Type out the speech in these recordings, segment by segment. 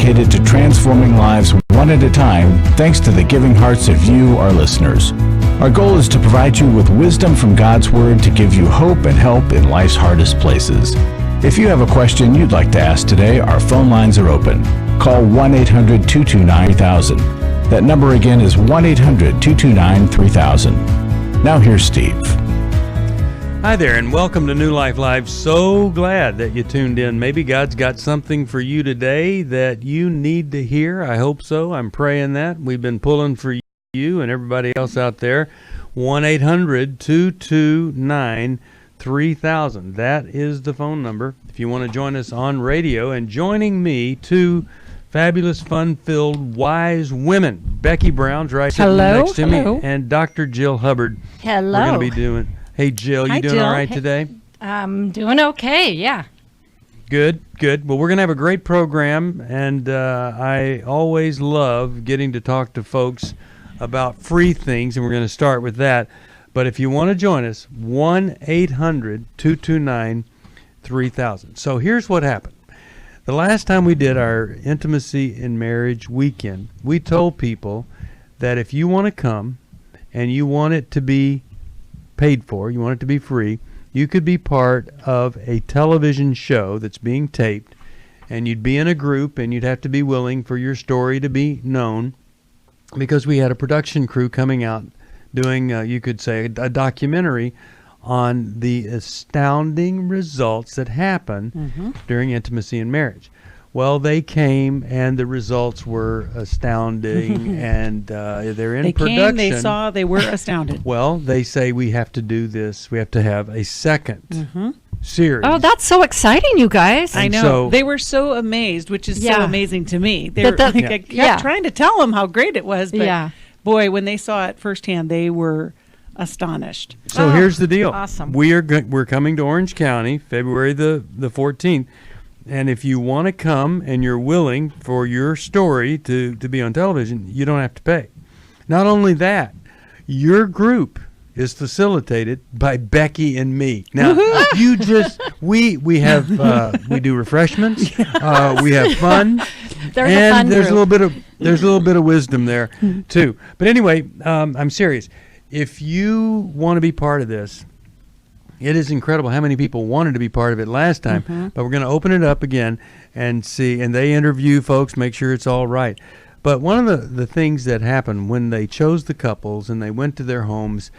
dedicated to transforming lives one at a time thanks to the giving hearts of you, our listeners. Our goal is to provide you with wisdom from God's Word to give you hope and help in life's hardest places. If you have a question you'd like to ask today, our phone lines are open. Call 1-800-229-3000. That number again is 1-800-229-3000. Now here's Steve. Hi there, and welcome to New Life Live. So glad that you tuned in. Maybe God's got something for you today that you need to hear. I hope so. I'm praying that. We've been pulling for you and everybody else out there. 1-800-229-3000. That is the phone number if you want to join us on radio. And joining me, two fabulous, fun-filled, wise women. Becky Brown's right sitting next to me, and Dr. Jill Hubbard. Hello. We're going to be doing... Hey, Jill, you doing Jill. all right today? I'm doing okay, yeah. Good. Well, we're going to have a great program, and I always love getting to talk to folks about free things, and we're going to start with that. But if you want to join us, 1-800-229-3000. So here's what happened. The last time we did our Intimacy in Marriage weekend, we told people that if you want to come and you want it to be paid for, you want it to be free, you could be part of a television show that's being taped, and you'd be in a group, and you'd have to be willing for your story to be known, because we had a production crew coming out doing, you could say, a documentary on the astounding results that happen during intimacy in marriage. Well, they came, and the results were astounding, and they're in production. They came, they saw, they were astounded. Well, they say we have to do this. We have to have a second series. Oh, that's so exciting, you guys. I know. So, they were so amazed, which is so amazing to me. They were I kept trying to tell them how great it was, but boy, when they saw it firsthand, they were astonished. So here's the deal. Awesome. We're coming to Orange County, February the 14th. And if you want to come and you're willing for your story to be on television, you don't have to pay. Not only that, your group is facilitated by Becky and me. Now, you just we do refreshments, we have fun, there's a little bit of wisdom there too. But anyway, I'm serious. If you want to be part of this, it is incredible how many people wanted to be part of it last time, but we're going to open it up again and see, and they interview folks, make sure it's all right. But one of the things that happened when they chose the couples and they went to their homes,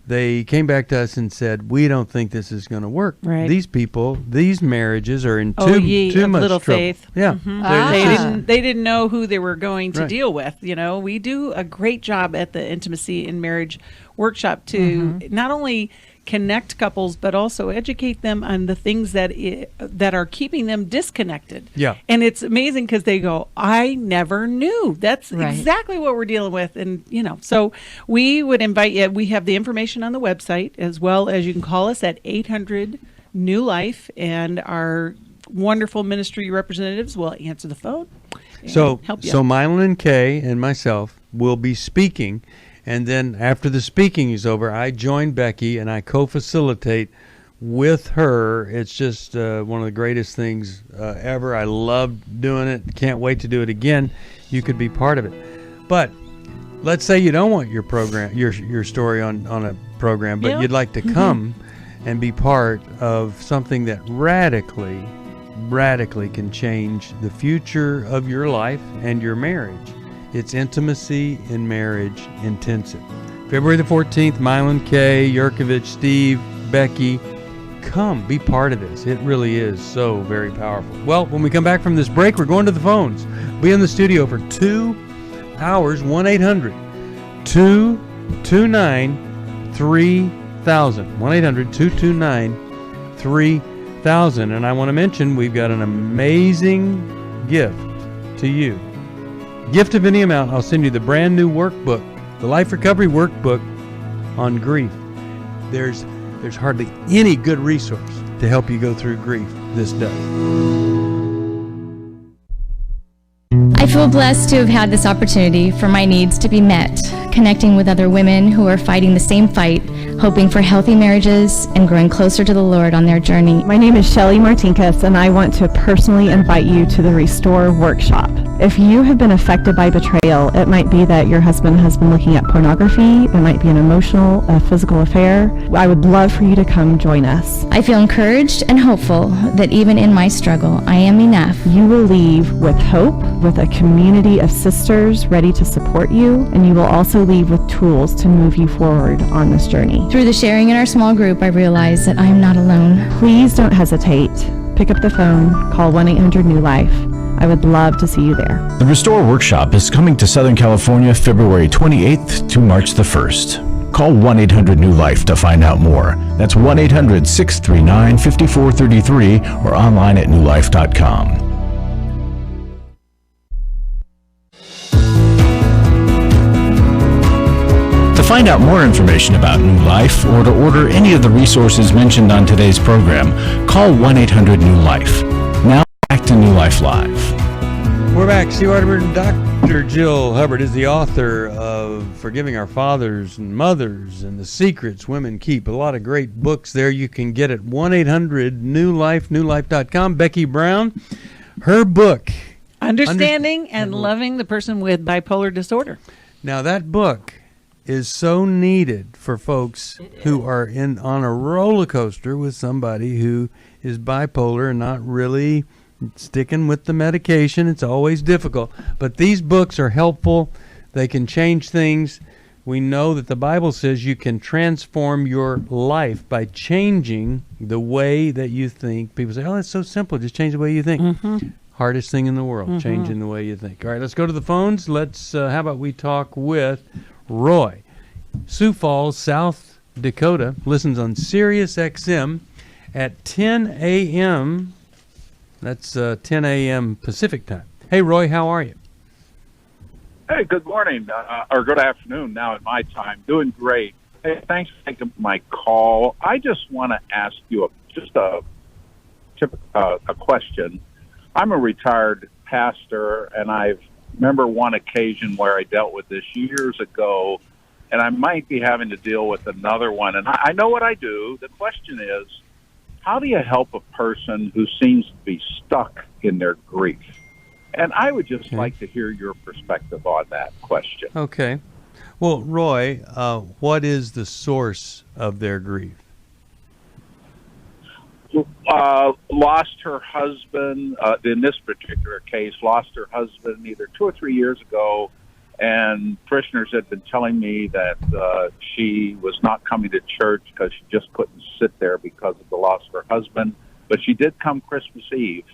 they came back to us and said, we don't think this is going to work. Right. These people, these marriages are in too much little trouble. Faith. Yeah. They didn't know who they were going to deal with. You know, we do a great job at the Intimacy in Marriage workshop to not only connect couples, but also educate them on the things that are keeping them disconnected. Yeah. And it's amazing because they go, I never knew. That's exactly what we're dealing with. And, so we would invite you. We have the information on the website, as well as you can call us at 800-NEW-LIFE, and our wonderful ministry representatives will answer the phone and help you. So Mylan and Kay and myself will be speaking. And then after the speaking is over, I join Becky and I co-facilitate with her. It's just one of the greatest things ever. I love doing it. Can't wait to do it again. You could be part of it. But let's say you don't want your program, your story on a program, but you'd like to come and be part of something that radically can change the future of your life and your marriage. It's Intimacy in Marriage Intensive. February the 14th, Mylan K., Yurkovich, Steve, Becky. Come, be part of this. It really is so very powerful. Well, when we come back from this break, we're going to the phones. Be in the studio for 2 hours, 1-800-229-3000. 1-800-229-3000. And I want to mention we've got an amazing gift to you. Gift of any amount, I'll send you the brand new workbook, the Life Recovery Workbook on grief. There's hardly any good resource to help you go through grief this does. I feel blessed to have had this opportunity for my needs to be met, connecting with other women who are fighting the same fight, hoping for healthy marriages and growing closer to the Lord on their journey. My name is Shelly Martinkus, and I want to personally invite you to the Restore Workshop. If you have been affected by betrayal, it might be that your husband has been looking at pornography. It might be an emotional, physical affair. I would love for you to come join us. I feel encouraged and hopeful that even in my struggle, I am enough. You will leave with hope, with a community of sisters ready to support you, and you will also leave with tools to move you forward on this journey. Through the sharing in our small group, I realize that I am not alone. Please don't hesitate. Pick up the phone, call 1-800-NEW-LIFE. I would love to see you there. The Restore Workshop is coming to Southern California February 28th to March the 1st. Call 1-800-NEW-LIFE to find out more. That's 1-800-639-5433 or online at newlife.com. To find out more information about New Life or to order any of the resources mentioned on today's program, call 1-800-NEW-LIFE. Now back to New Life Live. We're back. Steve Arterburn. Dr. Jill Hubbard is the author of Forgiving Our Fathers and Mothers and the Secrets Women Keep. A lot of great books there. You can get at 1-800-NEW-LIFE, newlife.com. Becky Brown, her book, Understanding and Loving the Person with Bipolar Disorder. Now, that book is so needed for folks who are on a roller coaster with somebody who is bipolar and not really sticking with the medication. It's always difficult. But these books are helpful. They can change things. We know that the Bible says you can transform your life by changing the way that you think. People say, oh, it's so simple. Just change the way you think. Mm-hmm. Hardest thing in the world, changing the way you think. All right, let's go to the phones. How about we talk with Roy. Sioux Falls, South Dakota, listens on Sirius XM at 10 a.m. That's 10 a.m. Pacific time. Hey, Roy, how are you? Hey, good morning, or good afternoon now at my time. Doing great. Hey, thanks for taking my call. I just want to ask you a question. I'm a retired pastor, and I remember one occasion where I dealt with this years ago, and I might be having to deal with another one. And I know what I do. The question is, how do you help a person who seems to be stuck in their grief? And I would just like to hear your perspective on that question. Okay. Well, Roy, what is the source of their grief? Lost her husband, in this particular case, lost her husband either 2 or 3 years ago, and parishioners had been telling me that she was not coming to church because she just couldn't sit there because of the loss of her husband. But she did come Christmas Eve,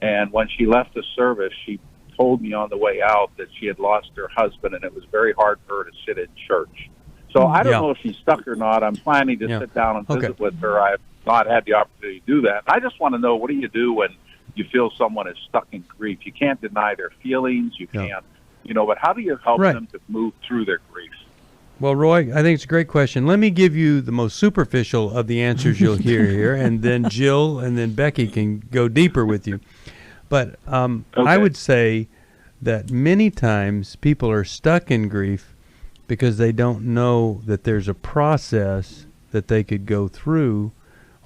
and when she left the service, she told me on the way out that she had lost her husband, and it was very hard for her to sit in church. So I don't know if she's stuck or not. I'm planning to sit down and visit with her. I've not had the opportunity to do that. I just want to know, what do you do when you feel someone is stuck in grief? You can't deny their feelings. You can't, but how do you help them to move through their grief? Well, Roy, I think it's a great question. Let me give you the most superficial of the answers you'll hear here, and then Jill and then Becky can go deeper with you. But I would say that many times people are stuck in grief because they don't know that there's a process that they could go through,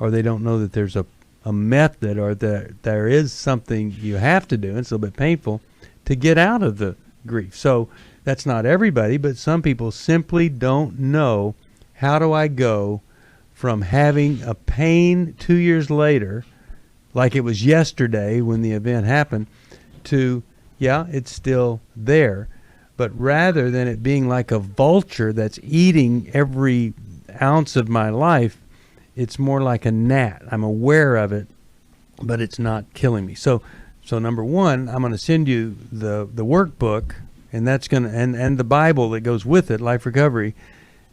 or they don't know that there's a method, or that there is something you have to do, and it's a little bit painful, to get out of the grief. So that's not everybody, but some people simply don't know, how do I go from having a pain 2 years later, like it was yesterday when the event happened, to, it's still there, but rather than it being like a vulture that's eating every ounce of my life, it's more like a gnat. I'm aware of it, but it's not killing me. So number one, I'm going to send you the workbook, and that's going to and the Bible that goes with it, Life Recovery,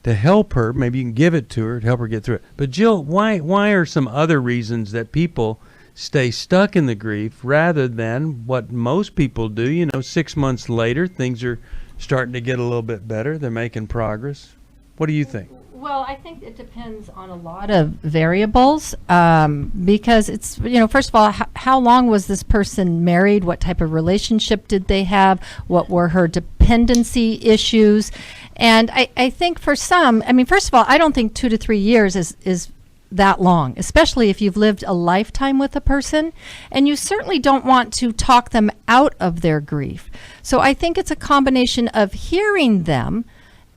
to help her. Maybe you can give it to her to help her get through it. But Jill, why are some other reasons that people stay stuck in the grief rather than what most people do? 6 months later, things are starting to get a little bit better. They're making progress. What do you think? Well, I think it depends on a lot of variables, because it's, first of all, how long was this person married? What type of relationship did they have? What were her dependency issues? And I think for some, first of all, I don't think 2 to 3 years is that long, especially if you've lived a lifetime with a person, and you certainly don't want to talk them out of their grief. So I think it's a combination of hearing them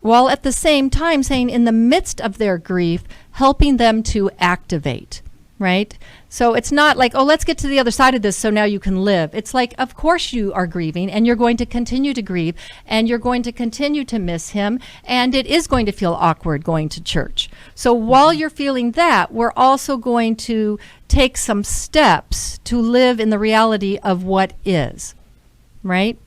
while at the same time saying, in the midst of their grief, helping them to activate, right? So it's not like, oh, let's get to the other side of this so now you can live. It's like, of course you are grieving, and you're going to continue to grieve, and you're going to continue to miss him, and it is going to feel awkward going to church. So while you're feeling that, we're also going to take some steps to live in the reality of what is, right?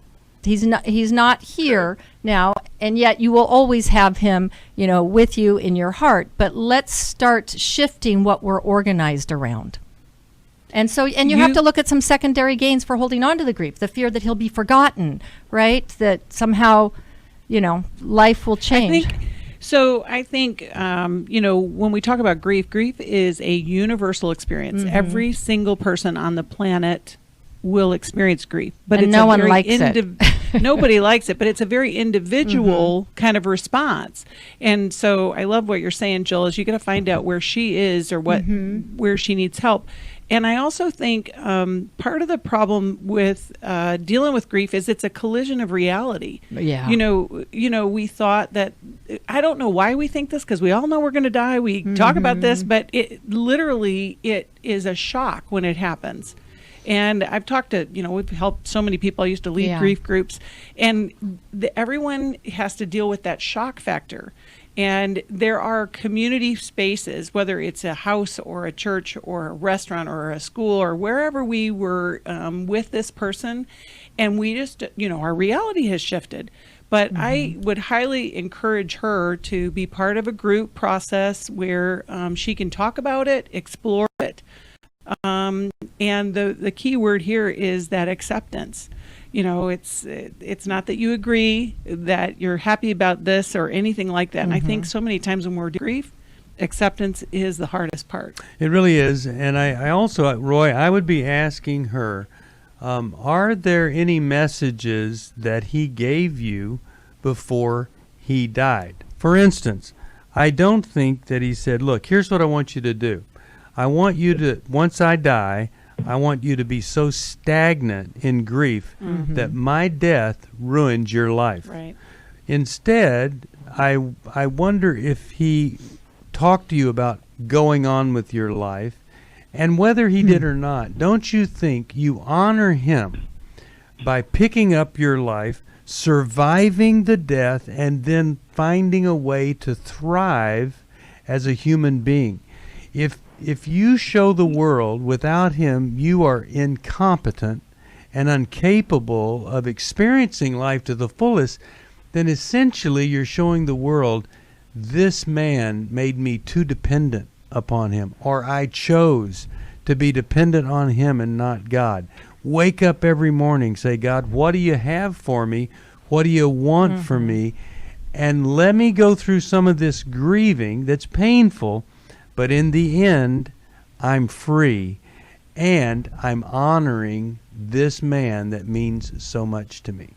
He's not here now, and yet you will always have him, with you in your heart. But let's start shifting what we're organized around. And so, you have to look at some secondary gains for holding on to the grief, the fear that he'll be forgotten, right? That somehow, life will change. I think, when we talk about grief is a universal experience. Mm-hmm. Every single person on the planet will experience grief, but and it's no one likes it. Nobody likes it, but it's a very individual kind of response. And so I love what you're saying, Jill, is you got to find out where she is or where she needs help. And I also think part of the problem with dealing with grief is it's a collision of reality. Yeah. We thought that, I don't know why we think this, because we all know we're going to die. We talk about this, but it is a shock when it happens. And I've talked to, we've helped so many people. I used to lead grief groups, and everyone has to deal with that shock factor. And there are community spaces, whether it's a house or a church or a restaurant or a school or wherever we were with this person, and we just, our reality has shifted. But I would highly encourage her to be part of a group process where she can talk about it, explore it. And the key word here is that acceptance. It's not that you agree, that you're happy about this or anything like that. And I think so many times when we're in grief, acceptance is the hardest part. It really is. And I also, Roy, I would be asking her, are there any messages that he gave you before he died? For instance, I don't think that he said, look, here's what I want you to do. I want you to, once I die, I want you to be so stagnant in grief that my death ruins your life. Right. Instead, I wonder if he talked to you about going on with your life, and whether he did or not, don't you think you honor him by picking up your life, surviving the death, and then finding a way to thrive as a human being? If you show the world without him you are incompetent and incapable of experiencing life to the fullest, then essentially you're showing the world, this man made me too dependent upon him, or I chose to be dependent on him and not God. Wake up every morning, say, God, what do you have for me? What do you want for me? And let me go through some of this grieving that's painful, but in the end, I'm free, and I'm honoring this man that means so much to me.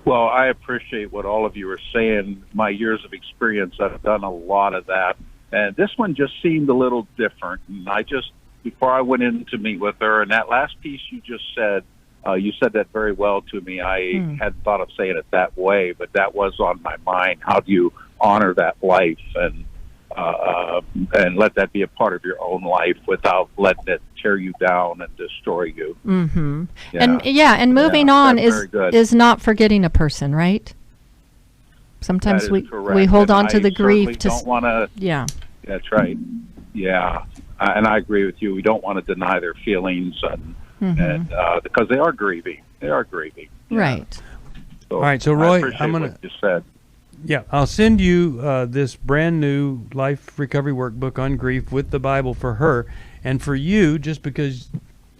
Well, I appreciate what all of you are saying. My years of experience, I've done a lot of that. And this one just seemed a little different. And before I went in to meet with her, and that last piece you just said, you said that very well to me. I hadn't thought of saying it that way, but that was on my mind. How do you honor that life and let that be a part of your own life without letting it tear you down and destroy you? And moving on is not forgetting a person, right? Sometimes we hold on to the grief to don't want to. Yeah, that's right. Yeah, and I agree with you. We don't want to deny their feelings, and because they are grieving. They are grieving. Right. So, all right. So Roy, I'm gonna. What you said. Yeah, I'll send you this brand new life recovery workbook on grief with the Bible for her. And for you, just because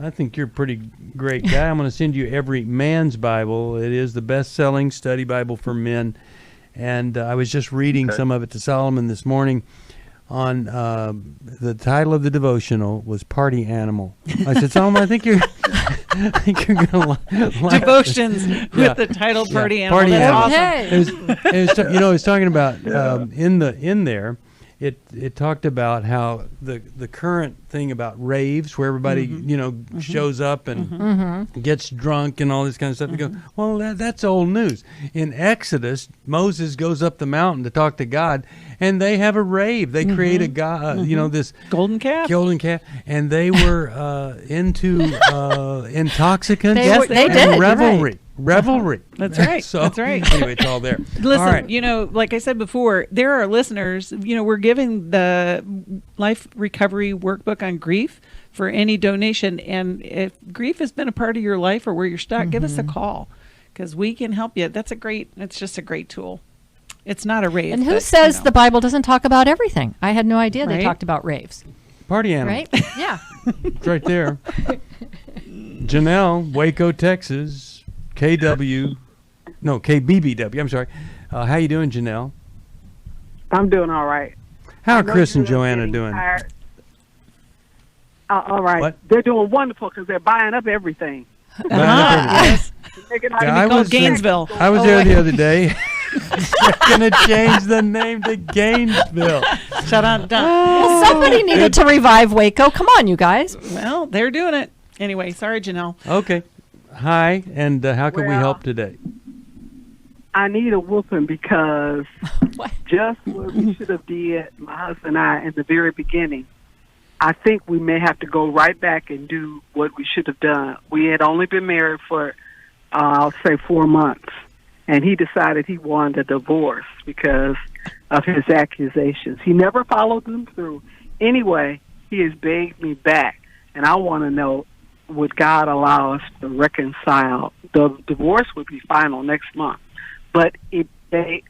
I think you're a pretty great guy, I'm going to send you Every Man's Bible. It is the best-selling study Bible for men. And I was just reading some of it to Solomon this morning. On the title of the devotional was Party Animal. I said, Solomon, I think you're going to like Devotions with the title Party Animal. Party That's Animal. awesome. It was talking about in there. it talked about how the current thing about raves, where everybody shows up and gets drunk and all this kind of stuff. You go, well, that's old news. In Exodus, Moses goes up the mountain to talk to God, and they have a rave. They create a god, this golden calf, and they were into intoxicants They did, and revelry. right. Revelry. That's right. So, That's right. Anyway, it's all there. Listen, all right. like I said before, there are listeners, we're giving the Life Recovery Workbook on grief for any donation. And if grief has been a part of your life or where you're stuck, give us a call because we can help you. It's just a great tool. It's not a rave. And who says the Bible doesn't talk about everything? I had no idea they Right? talked about raves. Party animal. Right? Yeah. It's right there. Janelle, Waco, Texas. KBBW. I'm sorry. How you doing, Janelle? I'm doing all right. How I are know Chris and you're Joanna getting doing? tired. All right. What? They're doing wonderful because they're buying up everything. Yes. I called was Gainesville. I was there the other day. They're going to change the name to Gainesville. Shut up. Well, somebody needed to revive Waco. Come on, you guys. Well, they're doing it. Anyway, sorry, Janelle. Okay. Hi, and how can we help today? I need a whooping because What? just what we should have did, my husband and I, in the very beginning, I think we may have to go right back and do what we should have done. We had only been married for, I'll say, 4 months, and he decided he wanted a divorce because of his accusations. He never followed them through. Anyway, he has begged me back, and I want to know, would God allow us to reconcile? The divorce would be final next month, but they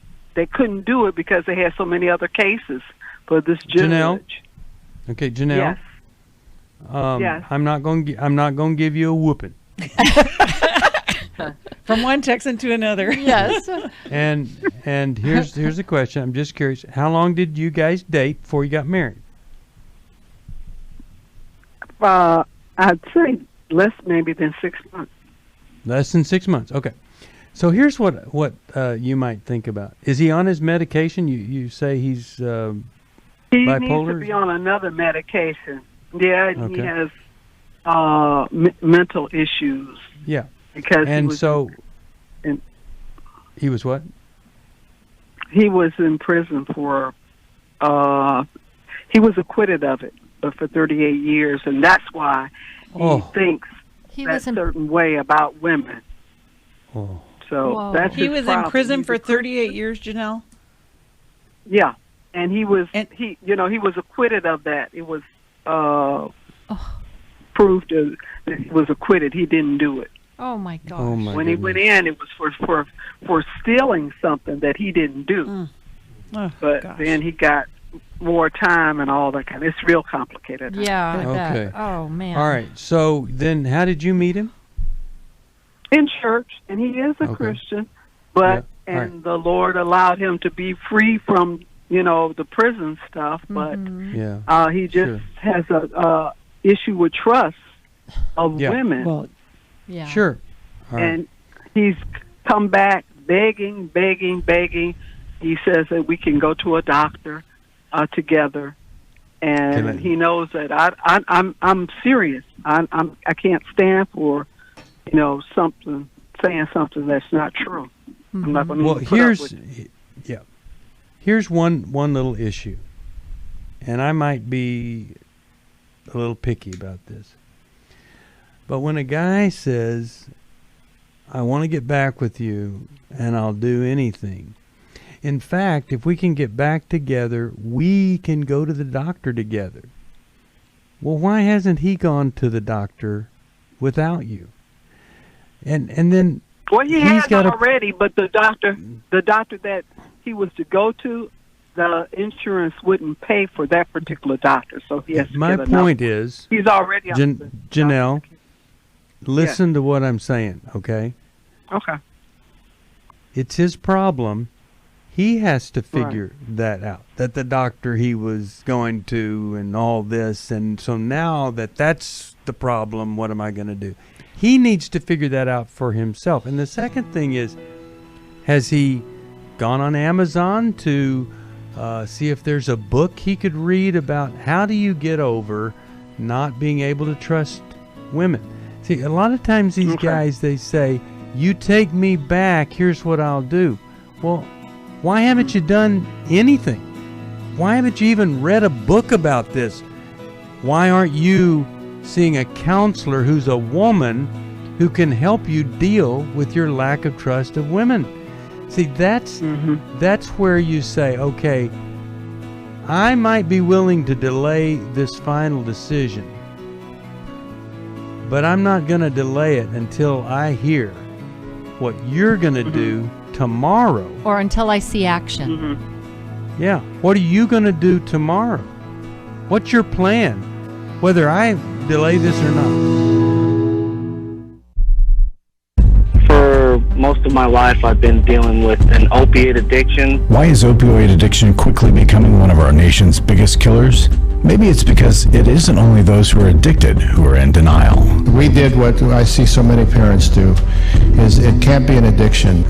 couldn't do it because they had so many other cases for this judge. Janelle? Okay, Janelle. Yes. Yes. I'm not going to give you a whooping. From one Texan to another. Yes. And here's the question. I'm just curious. How long did you guys date before you got married? I'd say less maybe than 6 months. Less than 6 months. Okay. So here's what you might think about. Is he on his medication? You say he's He bipolar? needs to be on another medication. Yeah, and Okay. he has mental issues. Yeah. Because And he was so in- he was what? he was in prison for he was acquitted of it, but for 38 years, and that's why he thinks He that was in certain way about women. Oh. So Whoa. that's He his was in problem. prison He's for a 38 years, Janelle. Yeah, and he was And- he was acquitted of that. It was proved that he was acquitted. He didn't do it. Oh my gosh. Oh my When he went in, it was for stealing something that he didn't do. Oh, But gosh. then he got more time and all that kind. It's real complicated. Yeah. I bet. Okay. Oh man. All right. So then how did you meet him? In church, and he is a Okay. Christian, but Yeah. All and the Lord allowed him to be free from the prison stuff. But Yeah. he just has a issue with trust of Yeah. women. Well, Yeah. Sure. All right. And he's come back begging. He says that we can go to a doctor together, and Can I- he knows that I'm serious. I can't stand for saying something that's not true. I'm not going to Well, put up with it. here's one little issue, and I might be a little picky about this. But when a guy says, I want to get back with you and I'll do anything. In fact, if we can get back together, we can go to the doctor together. Well, why hasn't he gone to the doctor without you? And then Well, he he's has got already, but the doctor that he was to go to, the insurance wouldn't pay for that particular doctor, so he has to my get another. point is, He's already on the Janelle, listen to what I'm saying, okay? Okay. It's his problem. He has to figure that out, that the doctor he was going to and all this. And so now that's the problem, what am I going to do? He needs to figure that out for himself. And the second thing is, has he gone on Amazon to see if there's a book he could read about how do you get over not being able to trust women. See, a lot of times these guys, they say, you take me back, here's what I'll do. Well, why haven't you done anything? Why haven't you even read a book about this? Why aren't you seeing a counselor who's a woman who can help you deal with your lack of trust of women? See, that's where you say, okay, I might be willing to delay this final decision, but I'm not going to delay it until I hear what you're going to do tomorrow. Or until I see action. Yeah. What are you going to do tomorrow? What's your plan? Whether I delay this or not. For most of my life, I've been dealing with an opiate addiction. Why is opioid addiction quickly becoming one of our nation's biggest killers? Maybe it's because it isn't only those who are addicted who are in denial. We did what I see so many parents do, is it can't be an addiction.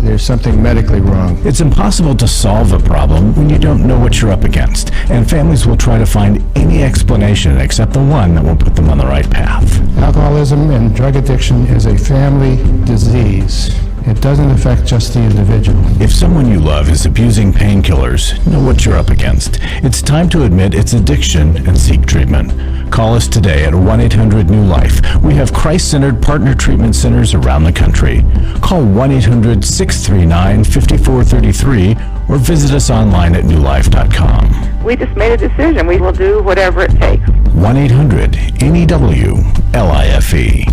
There's something medically wrong. It's impossible to solve a problem when you don't know what you're up against, and families will try to find any explanation except the one that will put them on the right path. Alcoholism and drug addiction is a family disease. It doesn't affect just the individual. If someone you love is abusing painkillers, know what you're up against. It's time to admit it's addiction and seek treatment. Call us today at 1-800-NEW-LIFE. We have Christ-centered partner treatment centers around the country. Call 1-800-639-5433 or visit us online at newlife.com. We just made a decision. We will do whatever it takes. 1-800-NEW-LIFE.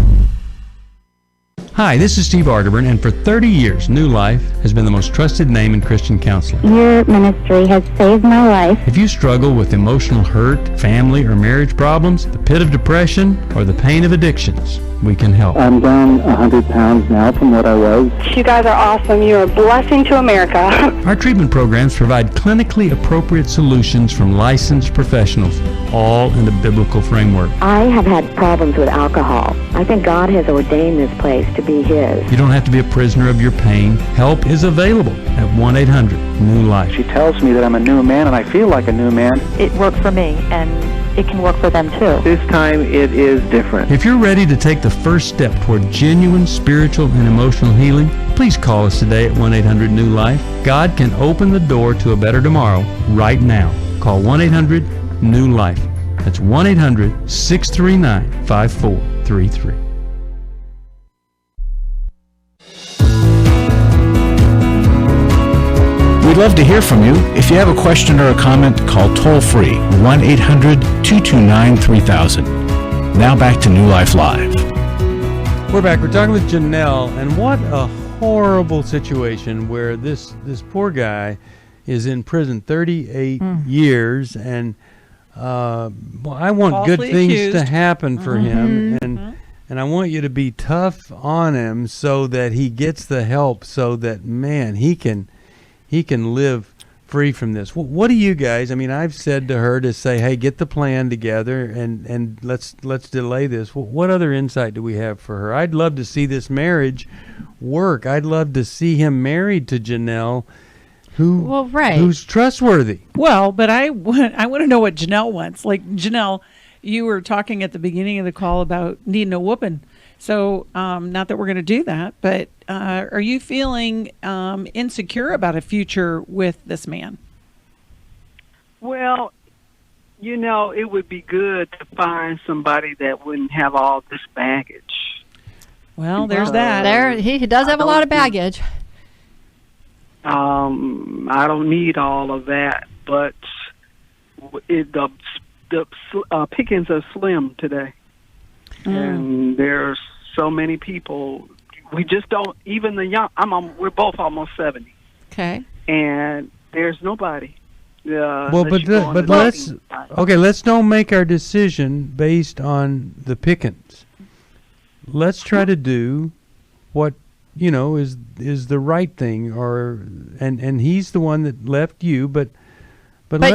Hi, this is Steve Arterburn, and for 30 years, New Life has been the most trusted name in Christian counseling. Your ministry has saved my life. If you struggle with emotional hurt, family or marriage problems, the pit of depression, or the pain of addictions, we can help. I'm down 100 pounds now from what I was. You guys are awesome. You're a blessing to America. Our treatment programs provide clinically appropriate solutions from licensed professionals, all in a biblical framework. I have had problems with alcohol. I think God has ordained this place to be His. You don't have to be a prisoner of your pain. Help is available at 1-800-NEW-LIFE. She tells me that I'm a new man, and I feel like a new man. It worked for me, and it can work for them too. This time it is different. If you're ready to take the first step toward genuine spiritual and emotional healing, please call us today at 1-800-NEW-LIFE. God can open the door to a better tomorrow right now. Call 1-800-NEW-LIFE. That's 1-800-639-5433. We'd love to hear from you. If you have a question or a comment, call toll-free 1-800-229-3000. Now back to New Life Live. We're back. We're talking with Janelle, and what a horrible situation where this poor guy is in prison 38 years, and I want Falsely good things accused. to happen for him, and I want you to be tough on him so that he gets the help, so that, man, he can live free from this. What do you guys? I mean, I've said to her to say, "Hey, get the plan together and let's delay this." What other insight do we have for her? I'd love to see this marriage work. I'd love to see him married to Janelle, who's trustworthy. Well, but I want to know what Janelle wants. Like, Janelle, you were talking at the beginning of the call about needing a whooping. So, not that we're going to do that, but are you feeling insecure about a future with this man? Well, it would be good to find somebody that wouldn't have all this baggage. Well, there's that. He does have a lot of baggage. I don't need all of that, but the pickings are slim today. And there's so many people. We just don't. Even the young. We're both almost 70. Okay. And there's nobody. Let's don't make our decision based on the pickings. Let's try to do what is the right thing, and he's the one that left you, but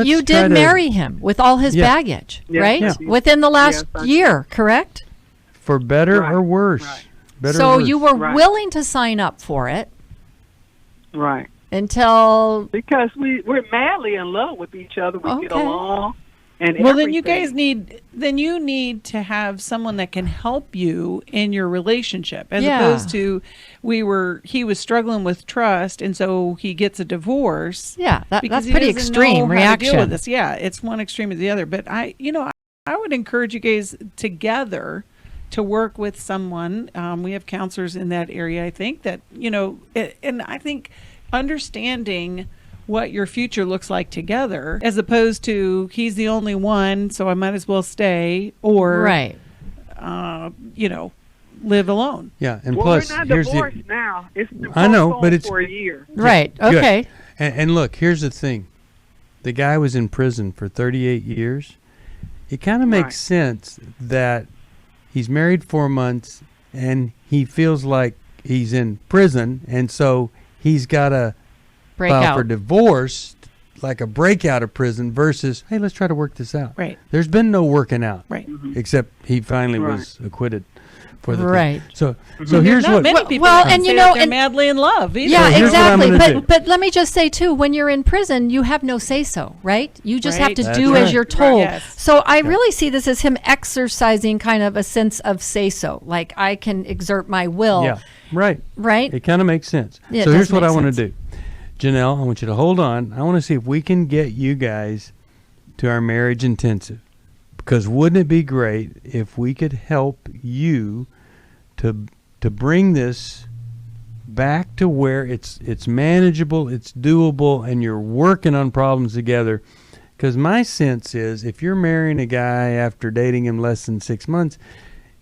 you did marry him with all his baggage, right? Yeah. Within the last year, correct? For better or worse. Right. So you were willing to sign up for it. Right. Until because we're madly in love with each other. We get along. And well, then you guys need to have someone that can help you in your relationship, as opposed to he was struggling with trust, and so he gets a divorce. Yeah, that's pretty extreme reaction. Deal with this. Yeah, it's one extreme or the other. But I would encourage you guys together to work with someone. We have counselors in that area. I think that and I think understanding what your future looks like together, as opposed to he's the only one, so I might as well stay, or live alone. Yeah, and well, plus, we're not here's divorced now. It's been I know, but it's for a year. Right. Good. Okay. And look, here's the thing: the guy was in prison for 38 years. It kind of makes sense that he's married 4 months and he feels like he's in prison, and so he's got to file for divorce, like a breakout of prison, versus, hey, let's try to work this out. Right. There's been no working out. Right. Except he finally was acquitted for the right. thing. So here's not what. Many people they're madly in love. Either. Yeah, so exactly. But let me just say too, when you're in prison, you have no say so, right? You just have to do as you're told. Right. Yes. So I really see this as him exercising kind of a sense of say so, like I can exert my will. Yeah. Right. Right. It kind of makes sense. Yeah, so here's what I want to sense. do. Janelle, I want you to hold on. I want to see if we can get you guys to our marriage intensive. Because wouldn't it be great if we could help you to bring this back to where it's manageable, it's doable, and you're working on problems together. Because my sense is if you're marrying a guy after dating him less than 6 months,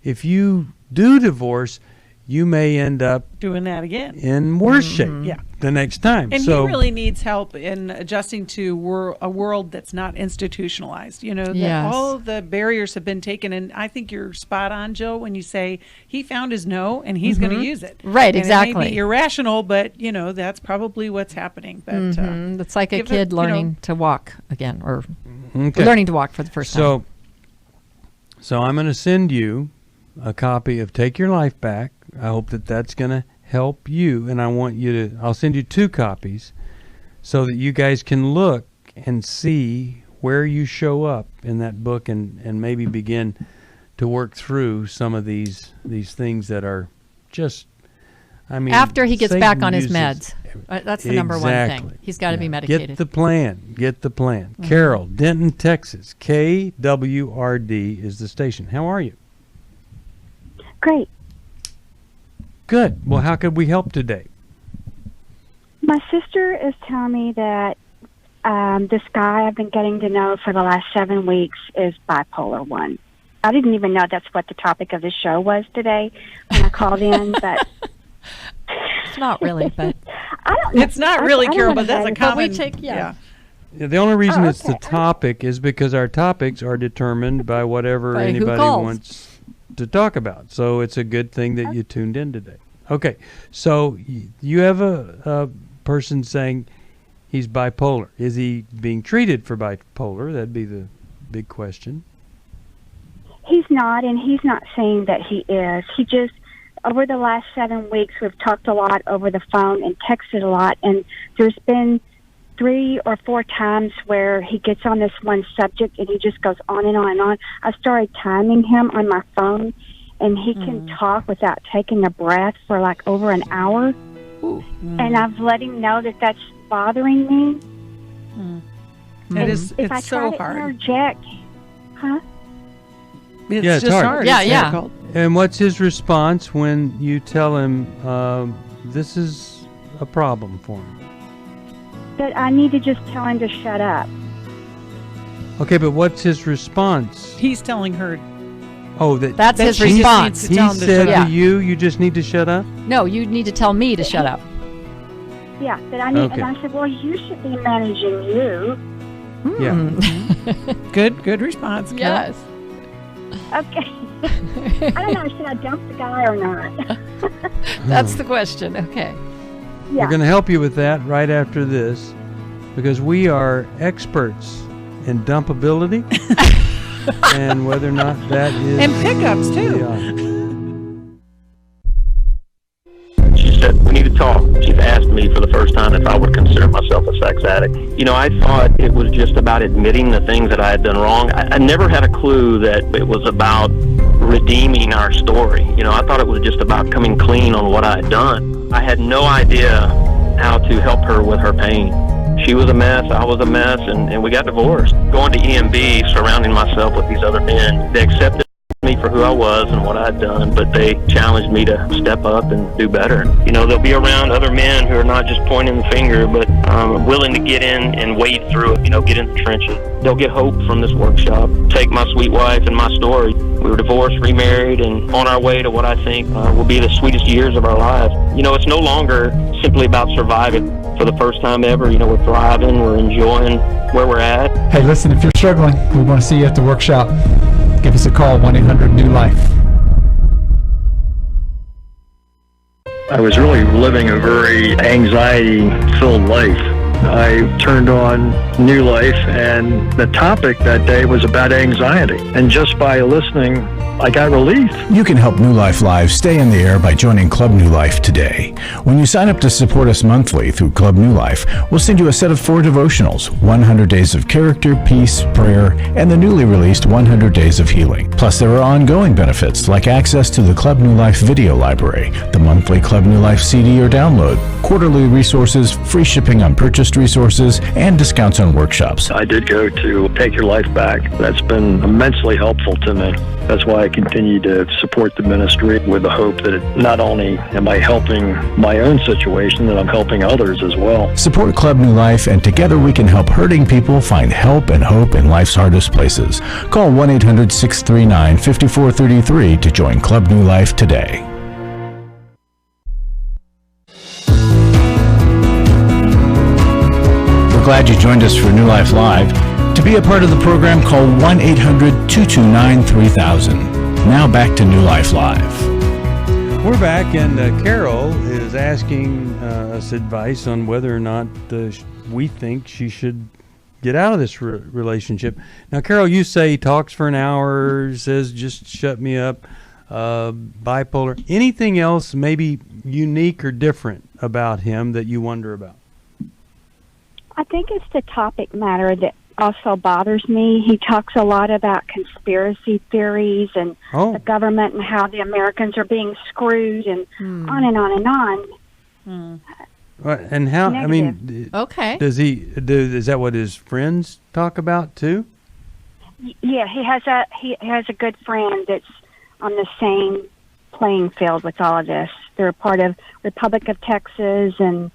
if you do divorce, you may end up doing that again in worse shape the next time. And he really needs help in adjusting to a world that's not institutionalized. That all the barriers have been taken. And I think you're spot on, Jill, when you say he found his no and he's going to use it. Right, and exactly. It may be irrational, but, that's probably what's happening. But it's like a kid learning to walk again, or learning to walk for the first time. So I'm going to send you a copy of Take Your Life Back. I hope that that's going to help you, and I'll send you 2 copies so that you guys can look and see where you show up in that book and maybe begin to work through some of these things that are just, after he gets Satan back on his uses meds. That's the number one thing. He's got to be medicated. Get the plan. Carol, Denton, Texas. KWRD is the station. How are you? Great. Good. Well, how could we help today? My sister is telling me that this guy I've been getting to know for the last 7 weeks is bipolar 1. I didn't even know that's what the topic of the show was today when I called in, but it's not really. But I don't know. It's not really, Carol, but that's a common. Yeah, the only reason it's the topic is because our topics are determined by whatever anybody wants to talk about. So it's a good thing that you tuned in today. Okay, so you have a person saying he's bipolar. Is he being treated for bipolar? That'd be the big question. He's not, and he's not saying that he is. He just, over the last 7 weeks, we've talked a lot over the phone and texted a lot, and there's been 3 or 4 times where he gets on this one subject and he just goes on and on and on. I started timing him on my phone, and he can talk without taking a breath for like over an hour. And I've let him know that that's bothering me. It's if I so try to hard. interject, It's just hard. Yeah, it's difficult. And what's his response when you tell him this is a problem for him? that I need to just tell him to shut up. Okay, but what's his response? He's telling her. Oh, that's his response. He said to you, you just need to shut up? No, you need to tell me to shut up. Yeah, that I need. Okay. And I said, well, you should be managing you. Yeah. Good response. Yes. Okay. I don't know, should I dump the guy or not? That's the question. Okay. Yeah. We're going to help you with that right after this, because we are experts in dumpability and whether or not that is... And pickups, too. Yeah. She said we need to talked, she's asked me for the first time if I would consider myself a sex addict. I thought it was just about admitting the things that I had done wrong. I never had a clue that it was about redeeming our story. I thought it was just about coming clean on what I had done. I had no idea how to help her with her pain. She was a mess, I was a mess, and we got divorced. Going to EMB, surrounding myself with these other men, they accepted me for who I was and what I had done, but they challenged me to step up and do better. They'll be around other men who are not just pointing the finger, but willing to get in and wade through it, get in the trenches. They'll get hope from this workshop. Take my sweet wife and my story. We were divorced, remarried, and on our way to what I think will be the sweetest years of our lives. It's no longer simply about surviving. For the first time ever, we're thriving, we're enjoying where we're at. Hey, listen, if you're struggling, we want to see you at the workshop. Give us a call, 1-800-NEW-LIFE. I was really living a very anxiety-filled life. I turned on New Life, and the topic that day was about anxiety. And just by listening, I got relief. You can help New Life Live stay in the air by joining Club New Life today. When you sign up to support us monthly through Club New Life, we'll send you a set of 4 devotionals, 100 Days of Character, Peace, Prayer, and the newly released 100 Days of Healing. Plus, there are ongoing benefits like access to the Club New Life video library, the monthly Club New Life CD or download, quarterly resources, free shipping on purchased resources, and discounts on workshops. I did go to Take Your Life Back. That's been immensely helpful to me. That's why I continue to support the ministry with the hope that not only am I helping my own situation, that I'm helping others as well. Support Club New Life, and together we can help hurting people find help and hope in life's hardest places. Call 1-800-639-5433 to join Club New Life today. We're glad you joined us for New Life Live. To be a part of the program, call 1-800-229-3000. Now back to New Life Live. We're back, and Carol is asking us advice on whether or not we think she should get out of this relationship. Now, Carol, you say he talks for an hour, says just shut me up, bipolar. Anything else maybe unique or different about him that you wonder about? I think it's the topic matter that also bothers me. He talks a lot about conspiracy theories and the government and how the Americans are being screwed and on and on and on. And how? Negative. I mean, okay. Does he? Is that what his friends talk about too? Yeah, he has a good friend that's on the same playing field with all of this. They're a part of Republic of Texas, and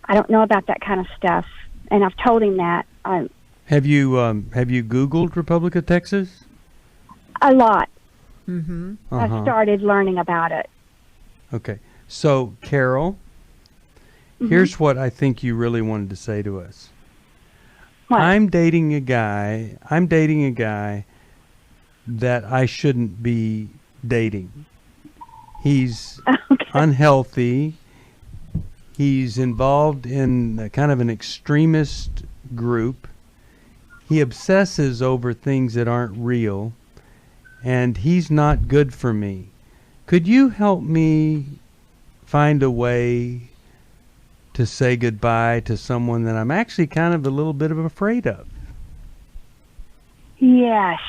I don't know about that kind of stuff. And I've told him that. Have you Googled Republic of Texas? A lot. Mm-hmm. I've started learning about it. Okay. So, Carol, here's what I think you really wanted to say to us. What? I'm dating a guy that I shouldn't be dating. He's unhealthy. He's involved in a kind of an extremist group. He obsesses over things that aren't real, and he's not good for me. Could you help me find a way to say goodbye to someone that I'm actually kind of a little bit afraid of? Yes.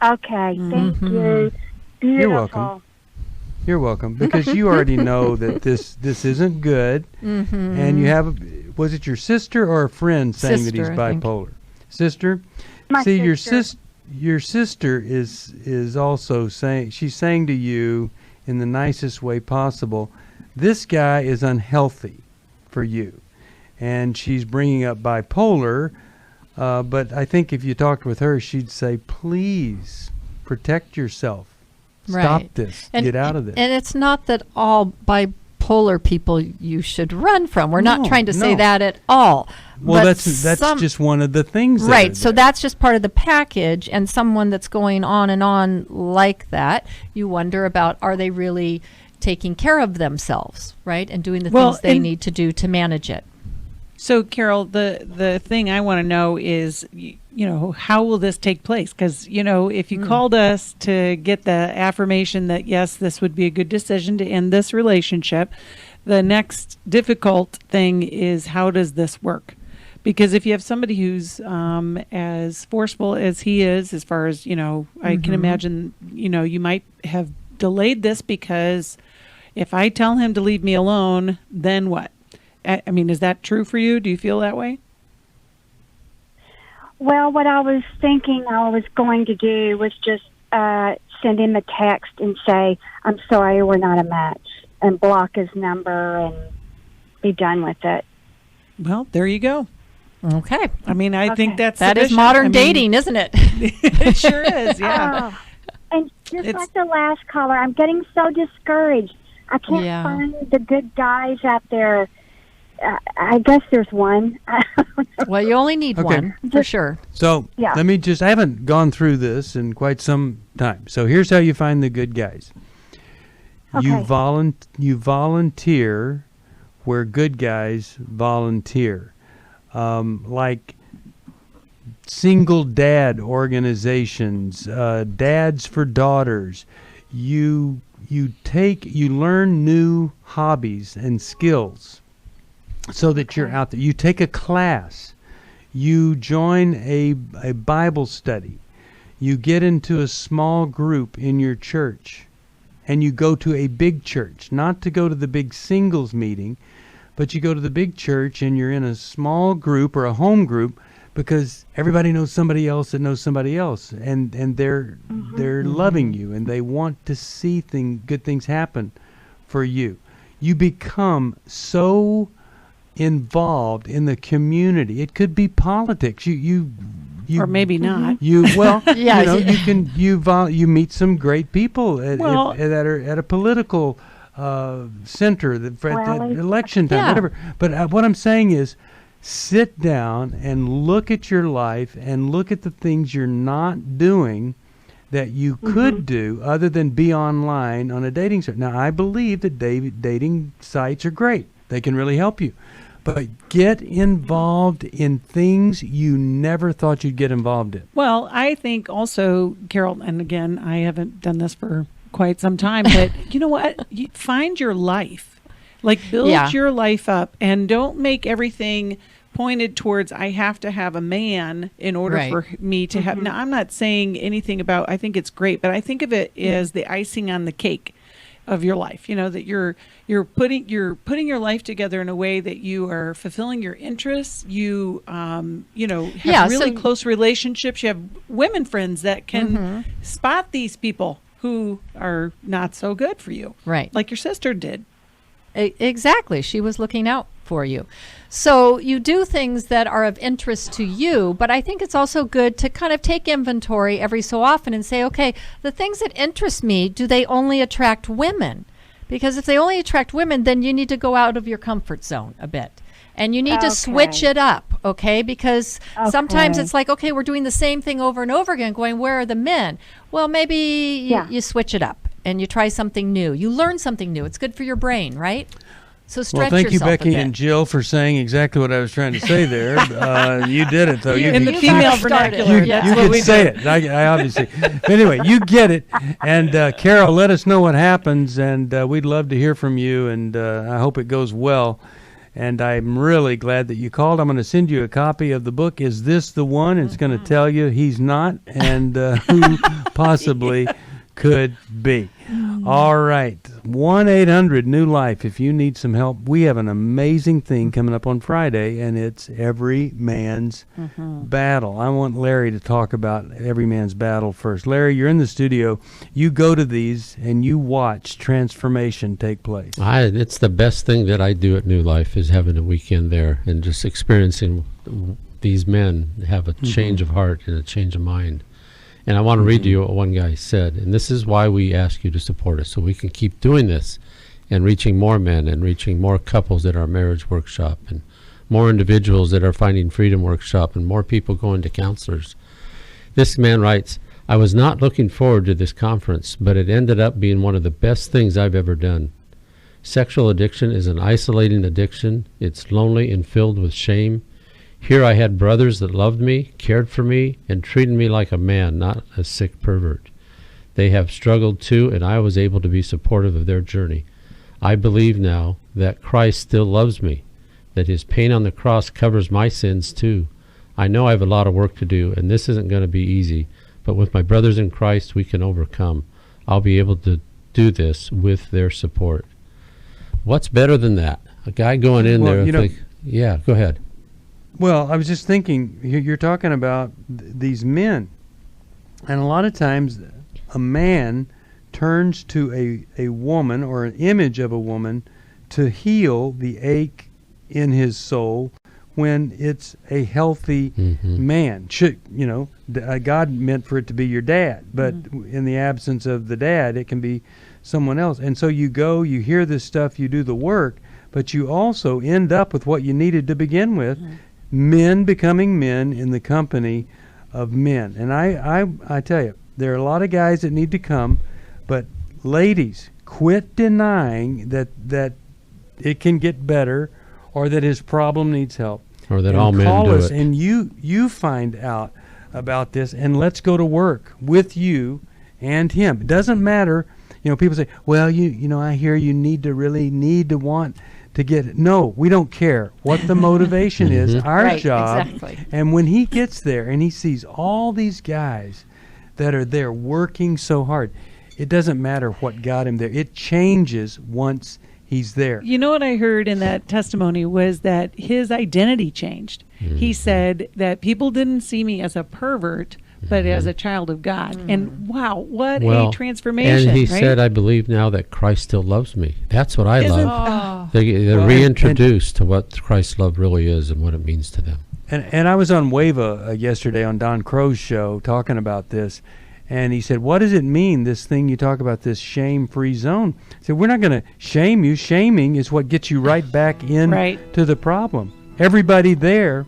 Okay. Thank you. Beautiful. You're welcome. You're welcome, because you already know that this isn't good, and you have was it your sister or a friend saying that he's bipolar? Sister? My sister. Your sister is also saying, she's saying to you in the nicest way possible, this guy is unhealthy for you, and she's bringing up bipolar, but I think if you talked with her, she'd say, please protect yourself. Stop this. Get out of this. And it's not that all bipolar people you should run from. We're not trying to say that at all. Well, that's just one of the things. Right. So that's just part of the package. And someone that's going on and on like that, you wonder about, are they really taking care of themselves, right? And doing the things they need to do to manage it. So, Carol, the thing I want to know is, how will this take place? Because, if you called us to get the affirmation that, yes, this would be a good decision to end this relationship, The next difficult thing is, how does this work? Because if you have somebody who's as forceful as he is, as far as, I can imagine, you might have delayed this because if I tell him to leave me alone, then what? I mean, is that true for you? Do you feel that way? Well, what I was thinking I was going to do was just send him a text and say, I'm sorry, we're not a match, and block his number and be done with it. Well, there you go. Okay. I mean, I think that is modern dating, isn't it? It sure is, yeah. And just like the last caller, I'm getting so discouraged. I can't find the good guys out there. I guess there's one. Well, you only need one, for sure. So let me I haven't gone through this in quite some time. So here's how you find the good guys. Okay. You volunteer where good guys volunteer. Like single dad organizations, dads for daughters. You learn new hobbies and skills so that you're out there. You take a class. You join a Bible study. You get into a small group in your church, and you go to a big church, not to go to the big singles meeting, but you go to the big church and you're in a small group or a home group because everybody knows somebody else that knows somebody else, and they're loving you and they want to see good things happen for you. You become so involved in the community. It could be politics. You or maybe not. You meet some great people that are at a political center, at election time, whatever. But what I'm saying is, sit down and look at your life and look at the things you're not doing that you could do other than be online on a dating site. Now, I believe that dating sites are great. They can really help you. But get involved in things you never thought you'd get involved in. Well, I think also, Carol, and again, I haven't done this for quite some time, but you know what? You find your life. Like, build your life up, and don't make everything pointed towards, I have to have a man in order for me to have. Now, I'm not saying anything about, I think it's great, but I think of it as the icing on the cake of your life. That you're putting your life together in a way that you are fulfilling your interests. You have really close relationships. You have women friends that can spot these people who are not so good for you, right? Like your sister did. Exactly. She was looking out for you. So you do things that are of interest to you, but I think it's also good to kind of take inventory every so often and say, okay, the things that interest me, do they only attract women? Because if they only attract women, then you need to go out of your comfort zone a bit. And you need to switch it up, okay? Because sometimes it's like, okay, we're doing the same thing over and over again, going, where are the men? Well, maybe you switch it up and you try something new. You learn something new. It's good for your brain, right? So stretch yourself. Well, thank you, Becky and Jill, for saying exactly what I was trying to say there. You did it, though. In the female vernacular. You could say it. I obviously. But anyway, you get it. And Carol, let us know what happens, and we'd love to hear from you, and I hope it goes well. And I'm really glad that you called. I'm going to send you a copy of the book, Is This the One? It's going to tell you he's not and who possibly could be. All right. 1-800-NEW-LIFE. If you need some help, we have an amazing thing coming up on Friday, and it's Every Man's Battle. I want Larry to talk about Every Man's Battle first. Larry, you're in the studio. You go to these, and you watch transformation take place. It's the best thing that I do at New Life is having a weekend there and just experiencing these men have a change of heart and a change of mind. And I want to read to you what one guy said, and this is why we ask you to support us, so we can keep doing this and reaching more men and reaching more couples at our marriage workshop and more individuals that are finding freedom workshop and more people going to counselors. This man writes, I was not looking forward to this conference, but it ended up being one of the best things I've ever done. Sexual addiction is an isolating addiction. It's lonely and filled with shame. Here I had brothers that loved me, cared for me, and treated me like a man, not a sick pervert. They have struggled too, and I was able to be supportive of their journey. I believe now that Christ still loves me, that his pain on the cross covers my sins too. I know I have a lot of work to do, and this isn't going to be easy, but with my brothers in Christ, we can overcome. I'll be able to do this with their support. What's better than that? A guy going in there and think, yeah, go ahead. Well, I was just thinking, you're talking about these men, and a lot of times a man turns to a woman or an image of a woman to heal the ache in his soul when it's a healthy man. God meant for it to be your dad, but in the absence of the dad, it can be someone else. And so you go, you hear this stuff, you do the work, but you also end up with what you needed to begin with, men becoming men in the company of men. And I tell you, there are a lot of guys that need to come, but ladies, quit denying that it can get better or that his problem needs help. Or that all men do it. Call us and you find out about this, and let's go to work with you and him. It doesn't matter. People say, well, I hear you need to want to get it. No, we don't care what the motivation is. Our job. Exactly. And when he gets there and he sees all these guys that are there working so hard, it doesn't matter what got him there. It changes once he's there. You know what I heard in that testimony was that his identity changed. He said that people didn't see me as a pervert, but as a child of God. And wow, what a transformation. And he said, I believe now that Christ still loves me. That's what I love. They're reintroduced to what Christ's love really is and what it means to them. And I was on Wava yesterday on Don Crow's show talking about this. And he said, what does it mean, this thing you talk about, this shame-free zone? I said, we're not going to shame you. Shaming is what gets you right back in to the problem. Everybody there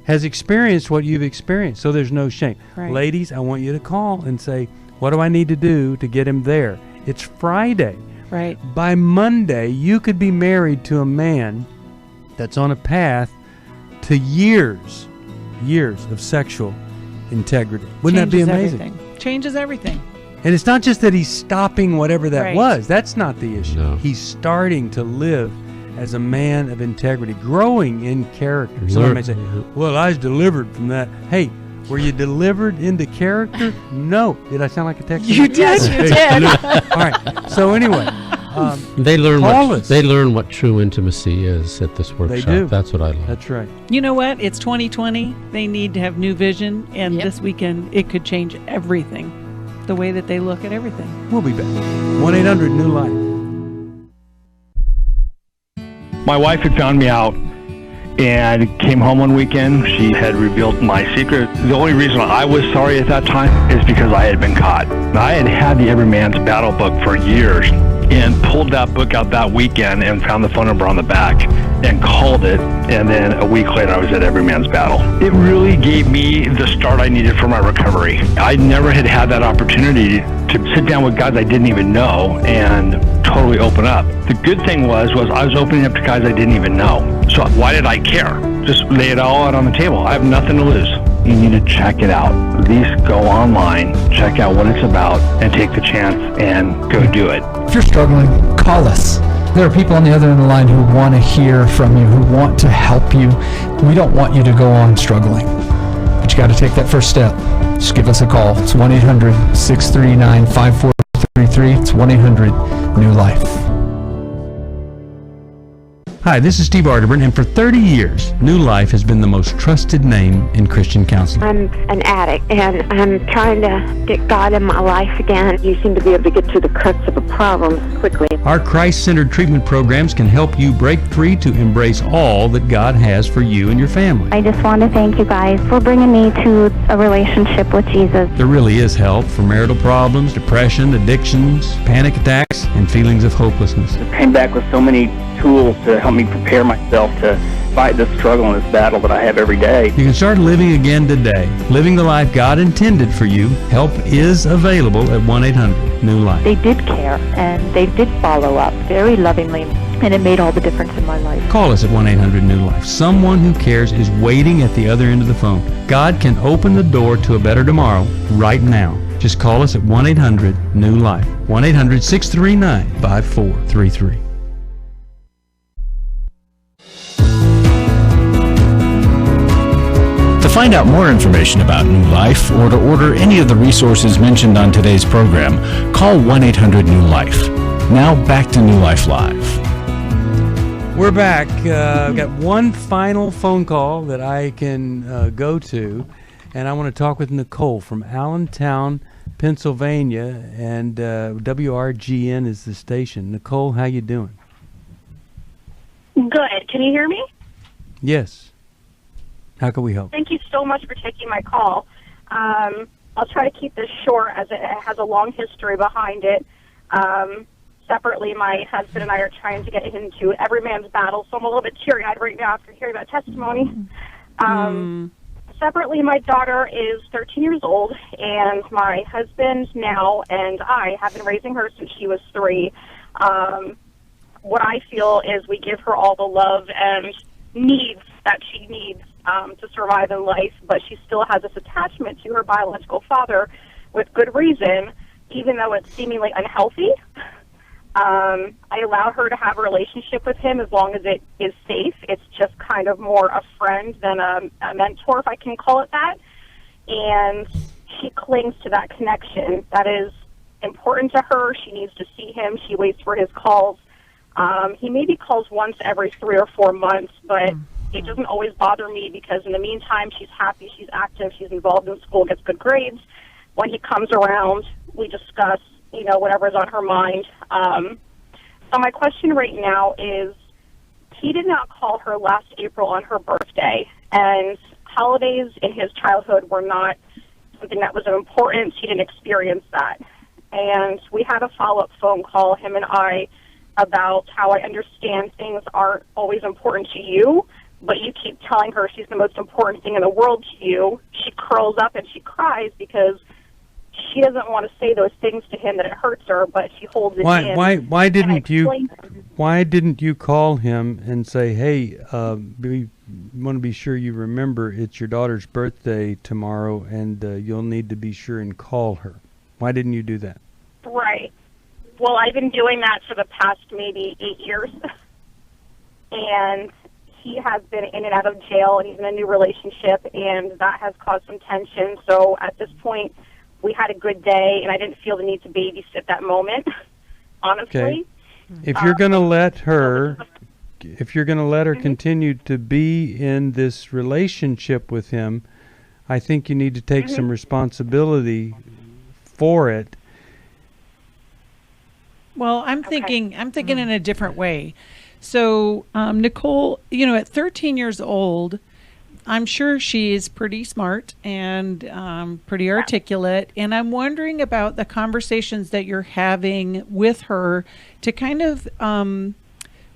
has experienced what you've experienced, so there's no shame. Ladies, I want you to call and say, what do I need to do to get him there? It's Friday. By Monday, you could be married to a man that's on a path to years of sexual integrity. Wouldn't that be amazing? Changes everything. And it's not just that he's stopping whatever that was. That's not the issue. No. He's starting to live as a man of integrity, growing in character. Someone may say, well, I was delivered from that. Hey, were you delivered into character? No. Did I sound like a Texan? You did. Yes, you did. All right. So anyway, they learn what true intimacy is at this workshop. They do. That's what I love. That's right. You know what? It's 2020. They need to have new vision, and this weekend it could change everything, the way that they look at everything. We'll be back. 1-800-NEW-LIFE. My wife had found me out and came home one weekend. She had revealed my secret. The only reason I was sorry at that time is because I had been caught. I had had the Every Man's Battle book for years and pulled that book out that weekend and found the phone number on the back and called it, and then a week later I was at Every Man's Battle. It really gave me the start I needed for my recovery. I never had had that opportunity to sit down with guys I didn't even know and totally open up. The good thing was I was opening up to guys I didn't even know. So why did I care? Just lay it all out on the table. I have nothing to lose. You need to check it out. At least go online, check out what it's about, and take the chance and go do it. If you're struggling, call us. There are people on the other end of the line who want to hear from you, who want to help you. We don't want you to go on struggling, but you got to take that first step. Just give us a call. It's 1-800-639-5433. It's 1-800-NEW-LIFE. Hi, this is Steve Arterburn, and for 30 years, New Life has been the most trusted name in Christian counseling. I'm an addict, and I'm trying to get God in my life again. You seem to be able to get to the crux of a problem quickly. Our Christ-centered treatment programs can help you break free to embrace all that God has for you and your family. I just want to thank you guys for bringing me to a relationship with Jesus. There really is help for marital problems, depression, addictions, panic attacks, and feelings of hopelessness. I came back with so many tools to help me prepare myself to fight this struggle and this battle that I have every day. You can start living again today, living the life God intended for you. Help is available at 1-800-NEW-LIFE. They did care, and they did follow up very lovingly, and it made all the difference in my life. Call us at 1-800-NEW-LIFE. Someone who cares is waiting at the other end of the phone. God can open the door to a better tomorrow right now. Just call us at 1-800-NEW-LIFE. 1-800-639-5433. find out more information about New Life or to order any of the resources mentioned on today's program, call 1-800-NEW-LIFE. Now back to New Life Live. We're back. I've got one final phone call that I can go to, and I want to talk with Nicole from Allentown, Pennsylvania, and WRGN is the station. Nicole, how you doing? Good. Can you hear me? Yes. How can we help? Thank you so much for taking my call. I'll try to keep this short as it has a long history behind it. Separately, my husband and I are trying to get into every man's battle, so I'm a little bit teary-eyed right now after hearing that testimony. Separately, my daughter is 13 years old, and my husband now and I have been raising her since she was 3. What I feel is we give her all the love and needs that she needs to survive in life, but she still has this attachment to her biological father with good reason, even though it's seemingly unhealthy. I allow her to have a relationship with him as long as it is safe. It's just kind of more a friend than a mentor, if I can call it that. And she clings to that connection. That is important to her. She needs to see him. She waits for his calls. He maybe calls once every 3 or 4 months, but it doesn't always bother me because in the meantime, she's happy, she's active, she's involved in school, gets good grades. When he comes around, we discuss, whatever's on her mind. So my question right now is, he did not call her last April on her birthday, and holidays in his childhood were not something that was of importance. He didn't experience that. And we had a follow-up phone call, him and I, about how I understand things aren't always important to you, but you keep telling her she's the most important thing in the world to you. She curls up and she cries because she doesn't want to say those things to him that it hurts her, but she holds it in. Why didn't you call him and say, hey, we want to be sure you remember it's your daughter's birthday tomorrow, and you'll need to be sure and call her? Why didn't you do that? Right. Well, I've been doing that for the past maybe 8 years, and he has been in and out of jail, and he's in a new relationship, and that has caused some tension. So at this point, we had a good day, and I didn't feel the need to babysit that moment, honestly. Okay. If you're going to let her, continue to be in this relationship with him, I think you need to take some responsibility for it. Well, I'm thinking in a different way. So, Nicole, at 13 years old, I'm sure she is pretty smart and pretty articulate. And I'm wondering about the conversations that you're having with her to kind of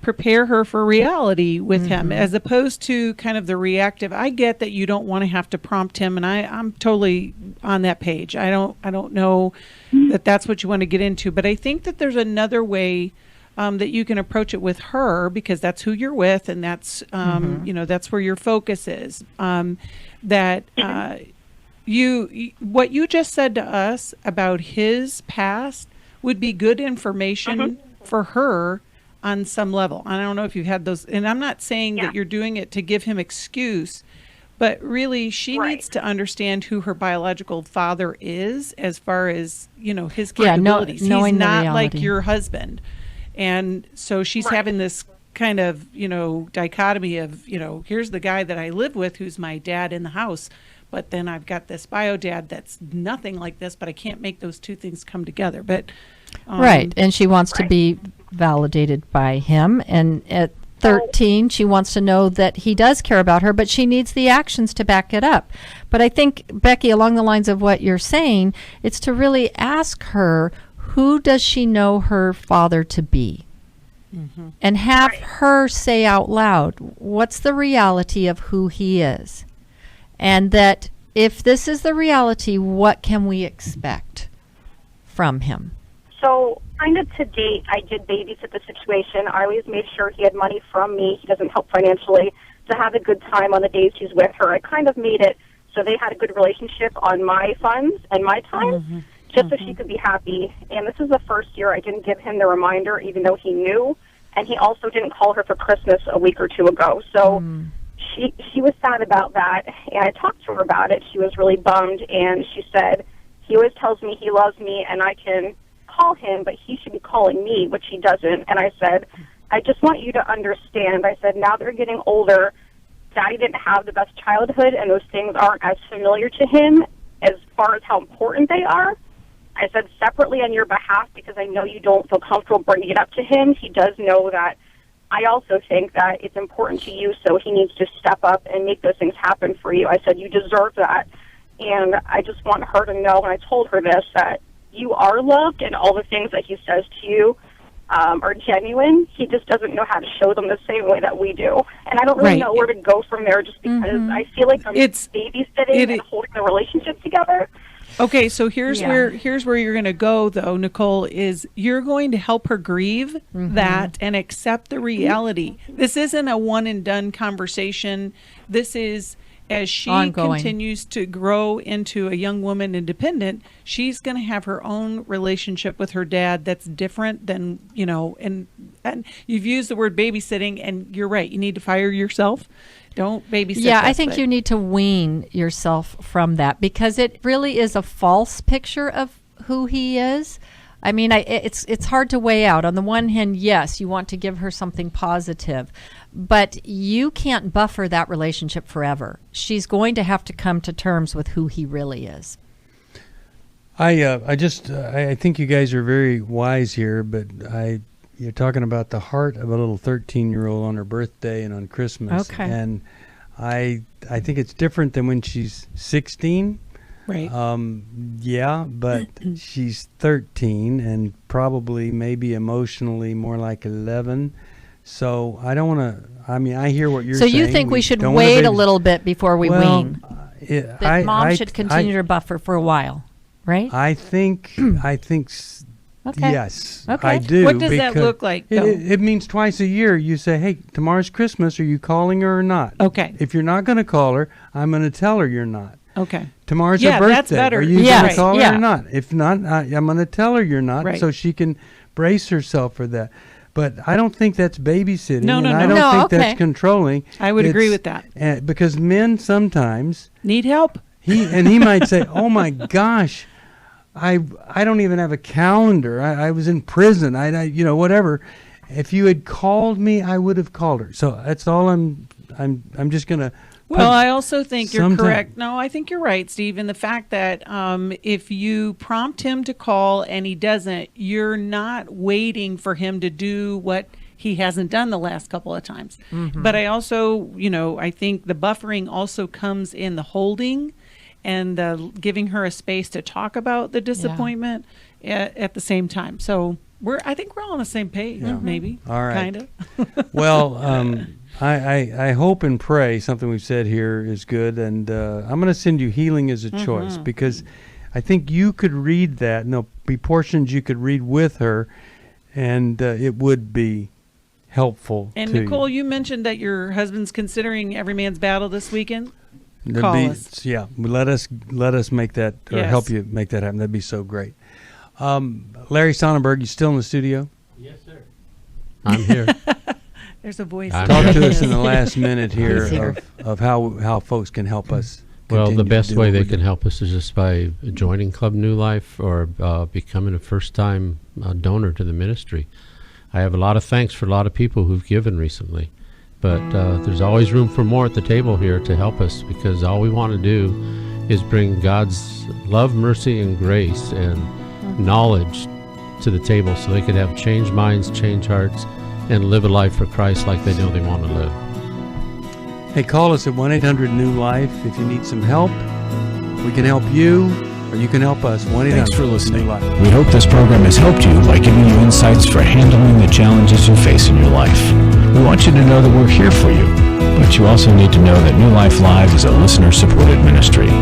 prepare her for reality with him, as opposed to kind of the reactive. I get that you don't want to have to prompt him, and I'm totally on that page. I don't know that that's what you want to get into, but I think that there's another way that you can approach it with her, because that's who you're with, and that's that's where your focus is. What you just said to us about his past would be good information for her on some level. I don't know if you've had those, and I'm not saying that you're doing it to give him excuse, but really she needs to understand who her biological father is, as far as his capabilities. He's not like your husband. And so she's having this kind of, dichotomy of, here's the guy that I live with who's my dad in the house, but then I've got this bio dad that's nothing like this, but I can't make those two things come together. But right. And she wants to be validated by him. And at 13, she wants to know that he does care about her, but she needs the actions to back it up. But I think, Becky, along the lines of what you're saying, it's to really ask her, who does she know her father to be? And have her say out loud, what's the reality of who he is? And that if this is the reality, what can we expect from him? So, kind of to date, I did babysit the situation. I always made sure he had money from me. He doesn't help financially, to have a good time on the days he's with her. I kind of made it so they had a good relationship on my funds and my time, just so she could be happy. And this is the first year I didn't give him the reminder, even though he knew. And he also didn't call her for Christmas a week or two ago. So she was sad about that, and I talked to her about it. She was really bummed, and she said, he always tells me he loves me, and I can call him, but he should be calling me, which he doesn't. And I said, I just want you to understand. I said, now they're getting older. Daddy didn't have the best childhood, and those things aren't as familiar to him as far as how important they are. I said, separately on your behalf, because I know you don't feel comfortable bringing it up to him, he does know that I also think that it's important to you, so he needs to step up and make those things happen for you. I said, you deserve that. And I just want her to know, and I told her this, that you are loved, and all the things that he says to you are genuine. He just doesn't know how to show them the same way that we do. And I don't really know where to go from there, just because I feel like I'm babysitting and holding the relationship together. Okay, so here's where you're going to go, though, Nicole, is you're going to help her grieve that and accept the reality. This isn't a one-and-done conversation. This is, as she continues to grow into a young woman independent, she's going to have her own relationship with her dad that's different than, and you've used the word babysitting, and you're right. You need to fire yourself. Don't babysit. Yeah, I think you need to wean yourself from that, because it really is a false picture of who he is. I mean, it's hard to weigh out. On the one hand, yes, you want to give her something positive, but you can't buffer that relationship forever. She's going to have to come to terms with who he really is. I think you guys are very wise here, but you're talking about the heart of a little 13-year-old on her birthday and on Christmas. Okay. And I think it's different than when she's 16. Right. Yeah, but she's 13 and probably maybe emotionally more like 11. So I don't want to, I hear what you're saying. So you think we should wait a little bit before we wean? That mom should continue to buffer for a while, right? I think Okay. Yes, okay. I do. What does that look like? It means twice a year you say, hey, tomorrow's Christmas. Are you calling her or not? Okay. If you're not going to call her, I'm going to tell her you're not. Okay. Tomorrow's her birthday. That's better. Are you going to call her or not? If not, I'm going to tell her you're not, so she can brace herself for that. But I don't think that's babysitting. No. I don't think that's controlling. I would agree with that. Because men sometimes need help. He might say, oh my gosh, I don't even have a calendar. I was in prison. Whatever. If you had called me, I would have called her. So that's all I'm just gonna. Well, I also think you're correct. No, I think you're right, Steve. In the fact that if you prompt him to call and he doesn't, you're not waiting for him to do what he hasn't done the last couple of times. Mm-hmm. But I also, I think the buffering also comes in the holding and giving her a space to talk about the disappointment at the same time. So I think we're all on the same page, maybe. All right. Kind of. Well, I hope and pray something we've said here is good, and I'm going to send you Healing as a Choice, because I think you could read that, and there'll be portions you could read with her, and it would be helpful. And to Nicole, you mentioned that your husband's considering Every Man's Battle this weekend. Call us. Yeah, let us make that, or help you make that happen. That'd be so great. Larry Sonnenberg, you still in the studio? Yes, sir. I'm here. There's a voice. Talk to us in the last minute here of how folks can help us. Well, the best way they can help us is just by joining Club New Life or becoming a first-time donor to the ministry. I have a lot of thanks for a lot of people who've given recently. But there's always room for more at the table here to help us, because all we want to do is bring God's love, mercy, and grace and knowledge to the table so they could have changed minds, change hearts, and live a life for Christ like they know they want to live. Hey, call us at 1-800-NEW-LIFE if you need some help. We can help you, or you can help us. 1-800. Thanks for listening. We hope this program has helped you by giving you insights for handling the challenges you face in your life. We want you to know that we're here for you, but you also need to know that New Life Live is a listener-supported ministry.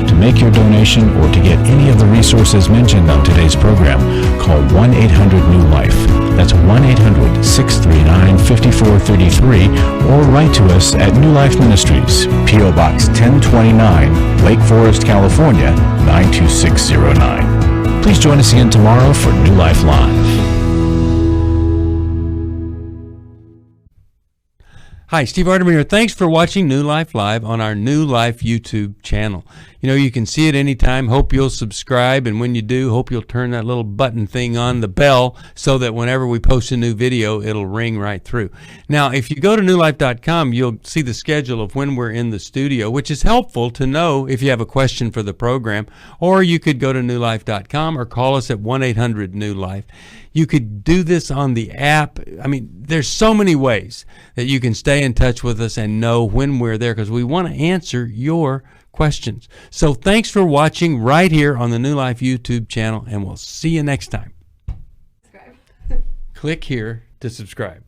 To make your donation or to get any of the resources mentioned on today's program, call 1-800-NEW-LIFE. That's 1-800-639-5433, or write to us at New Life Ministries, P.O. Box 1029, Lake Forest, California, 92609. Please join us again tomorrow for New Life Live. Hi, Steve Arterburn here. Thanks for watching New Life Live on our New Life YouTube channel. You know, you can see it anytime. Hope you'll subscribe, and when you do, hope you'll turn that little button thing on, the bell, so that whenever we post a new video, it'll ring right through. Now, if you go to newlife.com, you'll see the schedule of when we're in the studio, which is helpful to know if you have a question for the program, or you could go to newlife.com or call us at 1-800-NEW-LIFE. You could do this on the app. I mean, there's so many ways that you can stay in touch with us and know when we're there, because we want to answer your questions. So thanks for watching right here on the New Life YouTube channel, and we'll see you next time. Click here to subscribe.